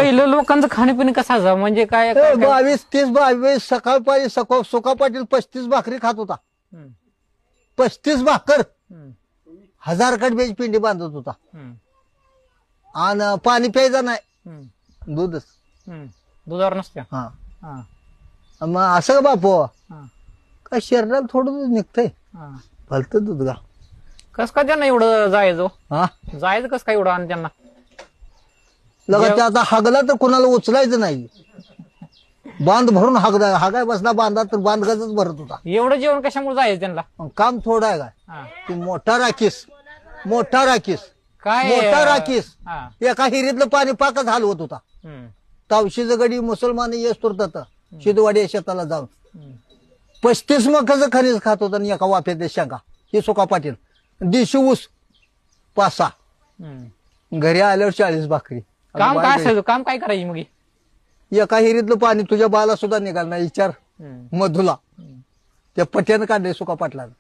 पहिलं लोकांचं खाणेपिणे कसं असावं म्हणजे काय 22, 30, 22 सकाळपारी सुका पाटील 35 भाकरी खात होता. 35 भाकर 1000 कडब्याची पिंडी बांधत होता. आणि पाणी प्यायचं नाही, दूधच. दुधावर नसत्या. हा मग असं का बापू काय शरीराला थोडं दूध निघतंय, भलतं दूध का. कस काय त्यांना एवढं जायचं हा जायचं कस काय एवढं आणि त्यांना लगत आता हागला तर कोणाला उचलायचं नाही, बांध भरून हागाय बसला बांधा तर बांधगाच भरत होता. एवढं जेवण कशामुळे जायचं त्यांना. काम थोडं आहे काय, ती मोठा राखीस काय मोठा राखीस एका हिरीतलं पाणी पाकच हलवत होता. तावशीचं गडी मुसलमान येस तुरतात शिदवाडी शेताला जाऊन 35 मकाचं खनिज खात होता आणि एका वाफ्यात शेंगा. हे सुका पाटील देशी ऊस 5-6, घरी आल्यावर 40 भाकरी. काम काय असायचं, काम काय करायची मग. एका हिरीतलं पाणी तुझ्या बाला सुद्धा निघाल नाही, विचार मधुला त्या पट्यानं काढले सुका पाटलानं.